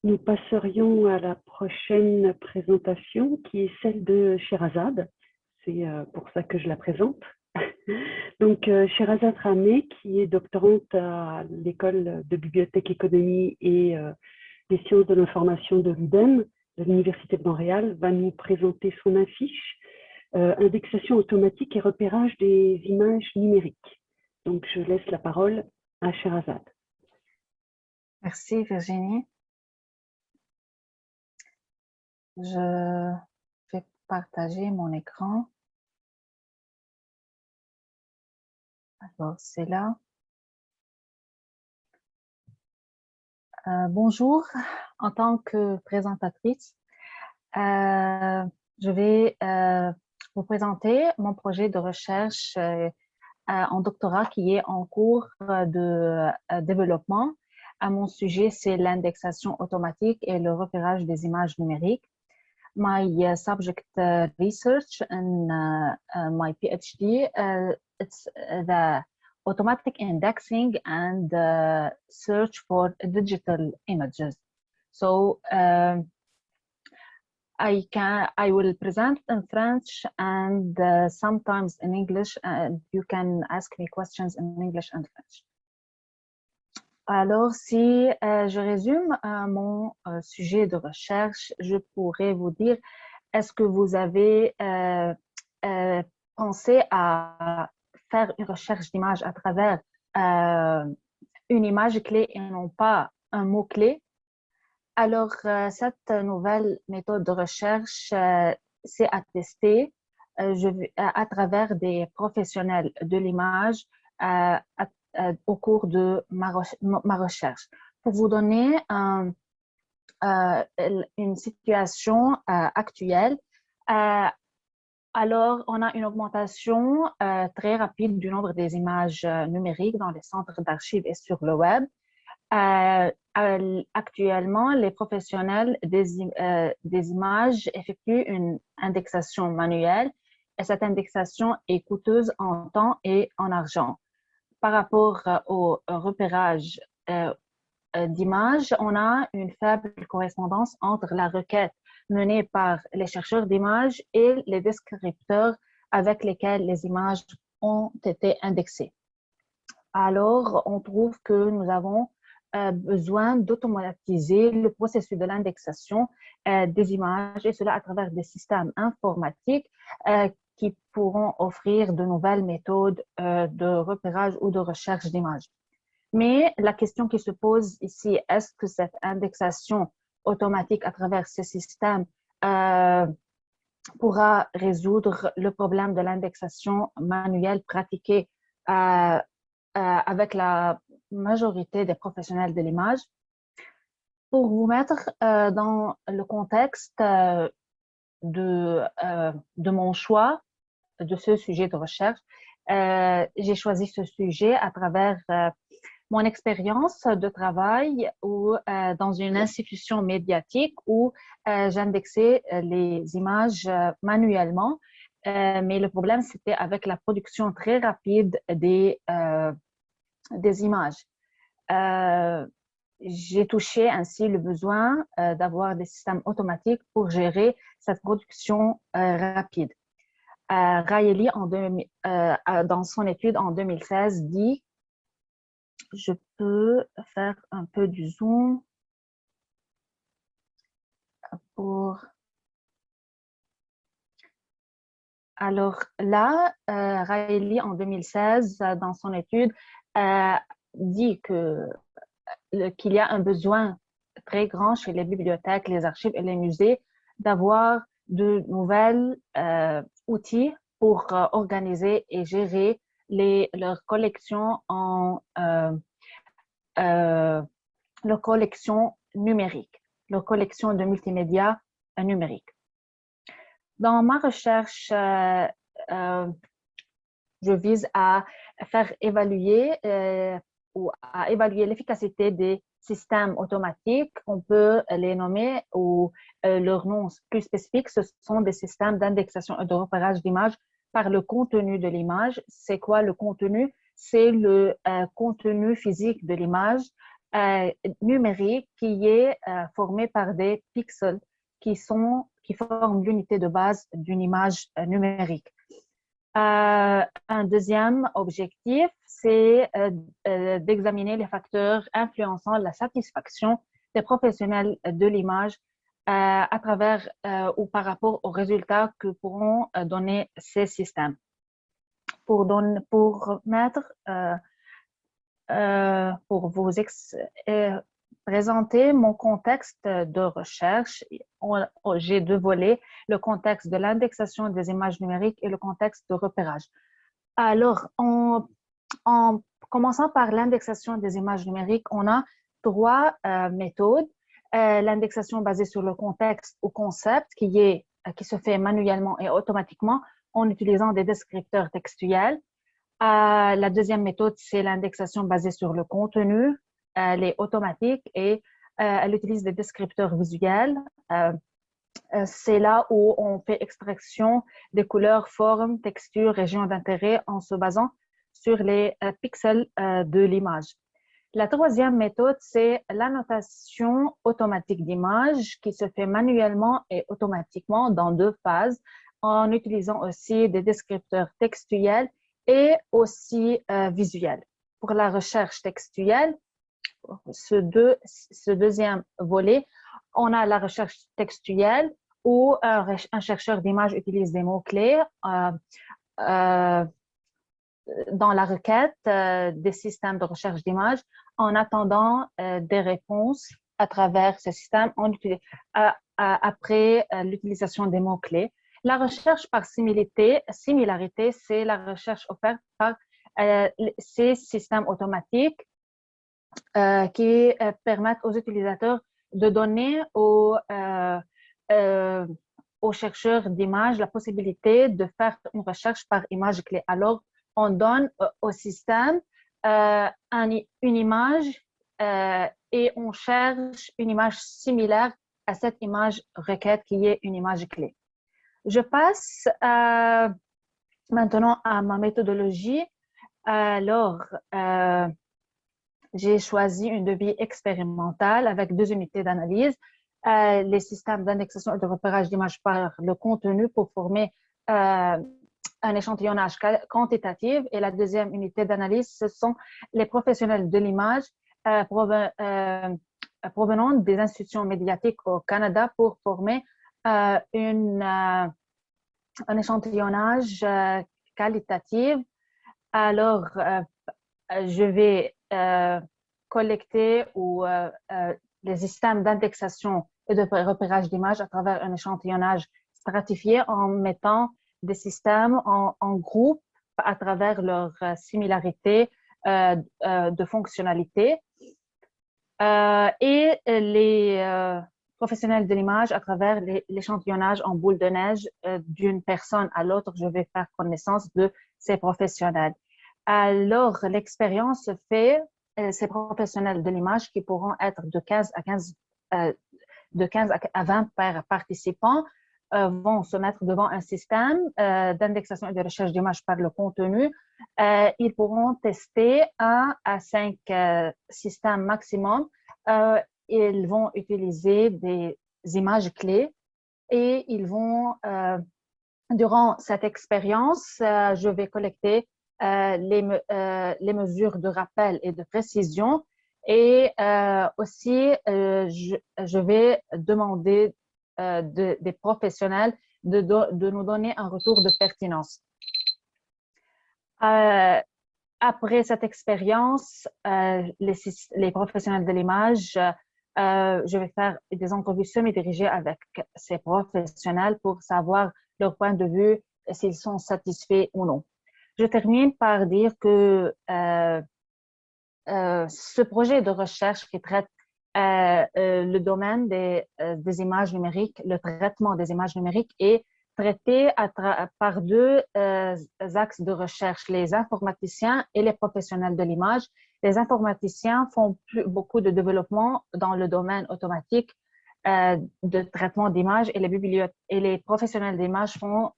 nous passerions à la prochaine présentation qui est celle de Sherazade. C'est pour ça que je la présente. Donc, Sherazade Ramé, qui est doctorante à l'école de bibliothèque économie et des sciences de l'information de l'UDEM, de l'Université de Montréal, va nous présenter son affiche indexation automatique et repérage des images numériques. Donc, je laisse la parole à Sherazade. Merci Virginie. Je vais partager mon écran. Alors, c'est là. Bonjour, en tant que présentatrice, je vais vous présenter mon projet de recherche en doctorat qui est en cours de développement. Mon sujet, c'est l'indexation automatique et le repérage des images numériques. My subject research in my PhD, it's the automatic indexing and search for digital images. So I will present in French and sometimes in English, and you can ask me questions in English and French. Alors, si je résume mon sujet de recherche, je pourrais vous dire, est-ce que vous avez pensé à faire une recherche d'image à travers une image clé et non pas un mot-clé? Alors, cette nouvelle méthode de recherche, c'est attestée à travers des professionnels de l'image au cours de ma recherche. Pour vous donner une situation actuelle, alors on a une augmentation très rapide du nombre des images numériques dans les centres d'archives et sur le web. Actuellement, les professionnels des images effectuent une indexation manuelle et cette indexation est coûteuse en temps et en argent. Par rapport au repérage d'images, on a une faible correspondance entre la requête menée par les chercheurs d'images et les descripteurs avec lesquels les images ont été indexées. Alors, on trouve que nous avons besoin d'automatiser le processus de l'indexation des images, et cela à travers des systèmes informatiques qui pourront offrir de nouvelles méthodes de repérage ou de recherche d'images. Mais la question qui se pose ici, est-ce que cette indexation automatique à travers ces systèmes pourra résoudre le problème de l'indexation manuelle pratiquée avec la majorité des professionnels de l'image? Pour vous mettre dans le contexte de mon choix de ce sujet de recherche, j'ai choisi ce sujet à travers mon expérience de travail dans une institution médiatique où j'indexais les images manuellement, mais le problème c'était avec la production très rapide des images. J'ai touché ainsi le besoin d'avoir des systèmes automatiques pour gérer cette production rapide. Raeli, dans son étude en 2016, dit, je peux faire un peu du zoom pour... Alors là, Raeli, en 2016, dans son étude, dit qu'il y a un besoin très grand chez les bibliothèques, les archives et les musées d'avoir de nouvelles outils pour organiser et gérer leurs collections leurs collections numériques, leurs collections de multimédia numériques. Dans ma recherche, je vise à faire évaluer ou à évaluer l'efficacité des systèmes automatiques. On peut les nommer ou leur nom plus spécifique, ce sont des systèmes d'indexation et de repérage d'images par le contenu de l'image. C'est quoi le contenu? C'est le contenu physique de l'image. numérique qui est formé par des pixels qui forment l'unité de base d'une image numérique. Un deuxième objectif, c'est d'examiner les facteurs influençant la satisfaction des professionnels de l'image à travers ou par rapport aux résultats que pourront donner ces systèmes. Pour vous présenter mon contexte de recherche, j'ai deux volets, le contexte de l'indexation des images numériques et le contexte de repérage. Alors, en commençant par l'indexation des images numériques, on a trois méthodes. L'indexation basée sur le contexte ou concept qui se fait manuellement et automatiquement en utilisant des descripteurs textuels. La deuxième méthode, c'est l'indexation basée sur le contenu. Elle est automatique et elle utilise des descripteurs visuels. C'est là où on fait extraction des couleurs, formes, textures, régions d'intérêt en se basant sur les pixels de l'image. La troisième méthode, c'est l'annotation automatique d'image qui se fait manuellement et automatiquement dans deux phases en utilisant aussi des descripteurs textuels et aussi visuels. Pour la recherche textuelle, ce deuxième volet, on a la recherche textuelle où un chercheur d'images utilise des mots-clés dans la requête des systèmes de recherche d'images en attendant des réponses à travers ce système après l'utilisation des mots-clés. La recherche par similarité, c'est la recherche offerte par ces systèmes automatiques qui permettent aux utilisateurs de donner aux chercheurs d'images la possibilité de faire une recherche par image clé. Alors, on donne au système une image et on cherche une image similaire à cette image requête qui est une image clé. Je passe maintenant à ma méthodologie. Alors, j'ai choisi une devis expérimentale avec deux unités d'analyse, les systèmes d'indexation et de repérage d'images par le contenu pour former un échantillonnage quantitatif. Et la deuxième unité d'analyse, ce sont les professionnels de l'image provenant des institutions médiatiques au Canada pour former un échantillonnage qualitatif. Alors, je vais collecter les systèmes d'indexation et de repérage d'images à travers un échantillonnage stratifié en mettant des systèmes en groupe à travers leur similarité de fonctionnalité. Et les professionnels de l'image à travers l'échantillonnage en boule de neige d'une personne à l'autre, je vais faire connaissance de ces professionnels. Alors, l'expérience se fait, ces professionnels de l'image qui pourront être de 15 à 20 participants vont se mettre devant un système d'indexation et de recherche d'images par le contenu. Ils pourront tester 1 à 5 systèmes maximum. Ils vont utiliser des images clés et ils vont, durant cette expérience, je vais collecter les mesures de rappel et de précision et aussi je vais demander des professionnels de nous donner un retour de pertinence. Après cette expérience, les professionnels de l'image, je vais faire des entrevues semi-dirigées avec ces professionnels pour savoir leur point de vue, s'ils sont satisfaits ou non. Je termine par dire que ce projet de recherche qui traite le domaine des images numériques, le traitement des images numériques est traité par deux axes de recherche, les informaticiens et les professionnels de l'image. Les informaticiens font beaucoup de développement dans le domaine automatique de traitement d'images et les professionnels d'images font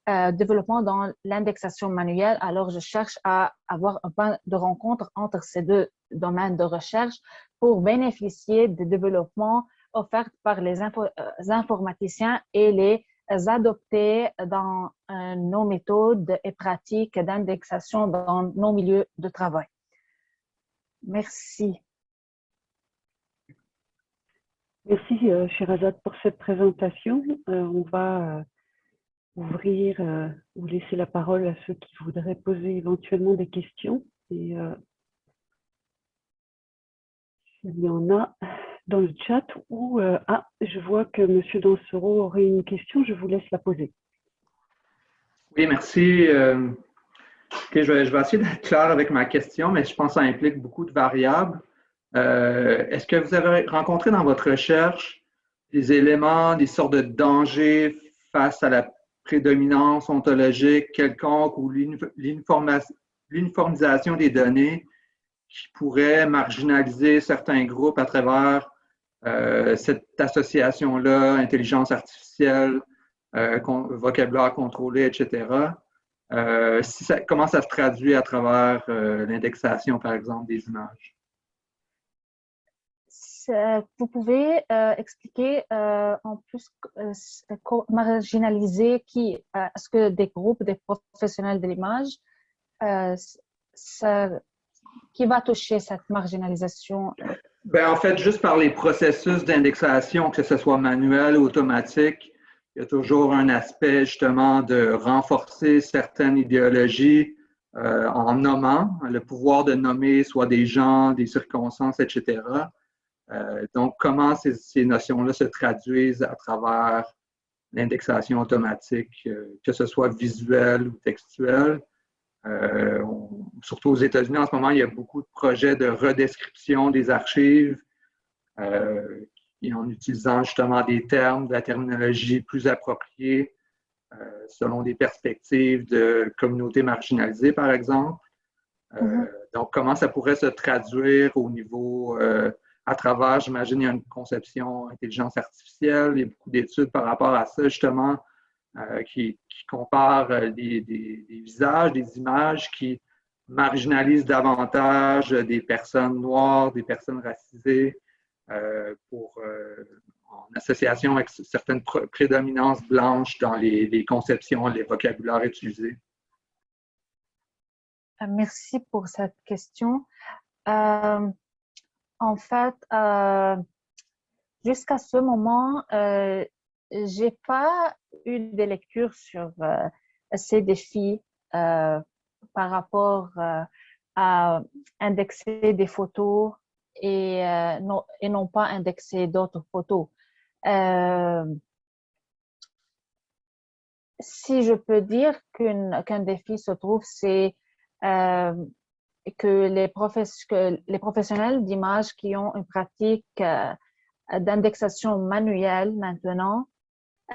développement dans l'indexation manuelle. Alors, je cherche à avoir un point de rencontre entre ces deux domaine de recherche pour bénéficier des développements offerts par les informaticiens et les adopter dans nos méthodes et pratiques d'indexation dans nos milieux de travail. Merci. Merci, Sherazade, pour cette présentation. On va ouvrir ou laisser la parole à ceux qui voudraient poser éventuellement des questions. Et s'il y en a dans le chat, ou je vois que M. Dansereau aurait une question, je vous laisse la poser. Oui, merci. Je vais essayer d'être clair avec ma question, mais je pense que ça implique beaucoup de variables. Est-ce que vous avez rencontré dans votre recherche des éléments, des sortes de dangers face à la prédominance ontologique quelconque ou l'uniformisation des données qui pourraient marginaliser certains groupes à travers cette association-là, intelligence artificielle, vocabulaire contrôlé, etc. Comment ça se traduit à travers l'indexation, par exemple, des images? Vous pouvez expliquer en plus marginaliser qui? Est-ce que des groupes, des professionnels de l'image, qui va toucher cette marginalisation? Ben, en fait, juste par les processus d'indexation, que ce soit manuel ou automatique, il y a toujours un aspect justement de renforcer certaines idéologies en nommant, le pouvoir de nommer soit des gens, des circonstances, etc. Donc, comment ces notions-là se traduisent à travers l'indexation automatique, que ce soit visuelle ou textuelle. Surtout aux États-Unis, en ce moment, il y a beaucoup de projets de redescription des archives et en utilisant justement des termes, de la terminologie plus appropriée selon des perspectives de communautés marginalisées, par exemple. Donc, comment ça pourrait se traduire au niveau, à travers, j'imagine, il y a une conception intelligence artificielle, il y a beaucoup d'études par rapport à ça, justement, qui comparent des visages, des images qui marginalisent davantage des personnes noires, des personnes racisées, en association avec certaines prédominances blanches dans les conceptions, les vocabulaires utilisés. Merci pour cette question. En fait, jusqu'à ce moment, j'ai pas eu de lecture sur ces défis par rapport à indexer des photos et non pas indexer d'autres photos. Si je peux dire qu'un défi se trouve, c'est que les professionnels d'image qui ont une pratique d'indexation manuelle maintenant,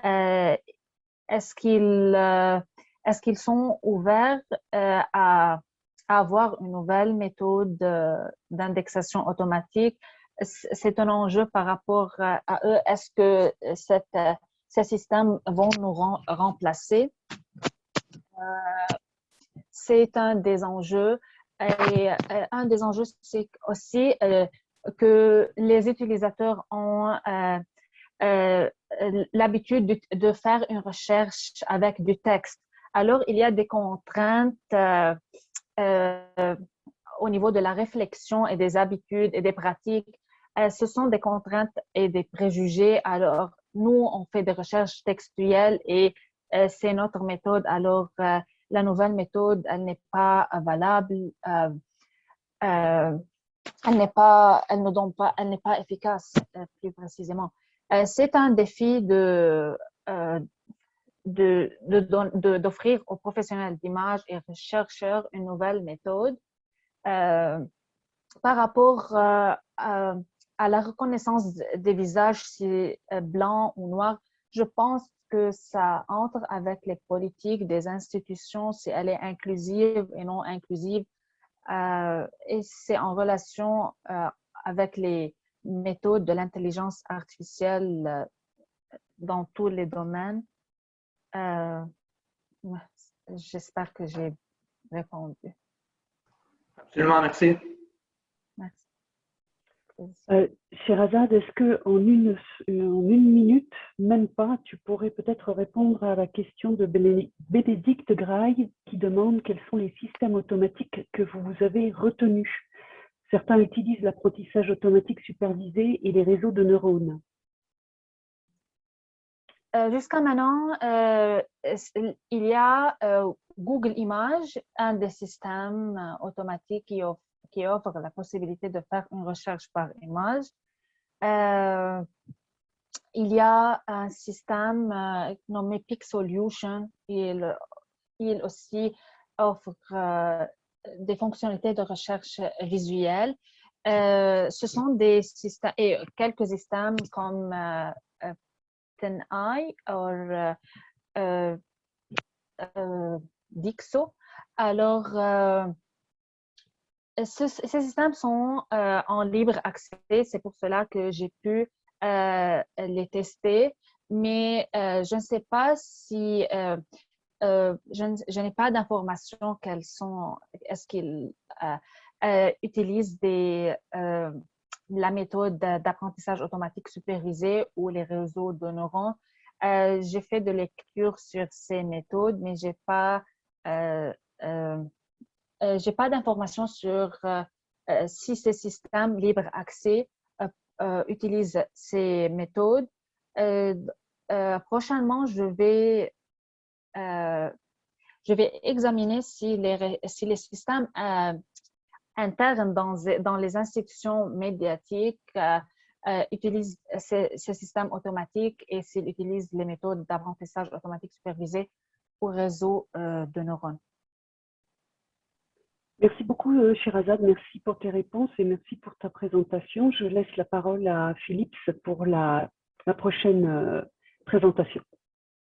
est-ce qu'ils sont ouverts à avoir une nouvelle méthode d'indexation automatique? C'est un enjeu par rapport à eux. Est-ce que ces systèmes vont nous remplacer? C'est un des enjeux. Et un des enjeux, c'est aussi que les utilisateurs ont l'habitude de faire une recherche avec du texte. Alors, il y a des contraintes au niveau de la réflexion et des habitudes et des pratiques. Ce sont des contraintes et des préjugés. Alors, nous, on fait des recherches textuelles et c'est notre méthode. Alors, la nouvelle méthode, elle n'est pas valable. Elle n'est pas efficace, plus précisément. C'est un défi d'offrir aux professionnels d'image et chercheurs une nouvelle méthode par rapport à la reconnaissance des visages, si blanc ou noir. Je pense que ça entre avec les politiques des institutions, si elle est inclusive et non inclusive. Et c'est en relation avec les méthodes de l'intelligence artificielle dans tous les domaines. J'espère que j'ai répondu. Absolument, merci. Merci. Sherazade, est-ce qu'en une minute, même pas, tu pourrais peut-être répondre à la question de Bénédicte Graille qui demande quels sont les systèmes automatiques que vous avez retenus? Certains utilisent l'apprentissage automatique supervisé et les réseaux de neurones. Jusqu'à maintenant, il y a Google Images, un des systèmes automatiques qui offre la possibilité de faire une recherche par image. Il y a un système nommé Pixolution. Il aussi offre des fonctionnalités de recherche visuelle. Ce sont des systèmes, et quelques systèmes comme TinEye ou Dixo. Alors, ces systèmes sont en libre accès, c'est pour cela que j'ai pu les tester, mais je ne sais pas si, je n'ai pas d'informations quelles sont, est-ce qu'ils utilisent la méthode d'apprentissage automatique supervisé ou les réseaux de neurones. J'ai fait de lecture sur ces méthodes, mais j'ai pas d'informations sur si ces systèmes libre accès utilisent ces méthodes. Prochainement, je vais examiner si les systèmes internes dans les institutions médiatiques utilisent ces systèmes automatiques et s'ils utilisent les méthodes d'apprentissage automatique supervisé au réseau de neurones. Merci beaucoup, Sherazade. Merci pour tes réponses et merci pour ta présentation. Je laisse la parole à Philippe pour la prochaine présentation.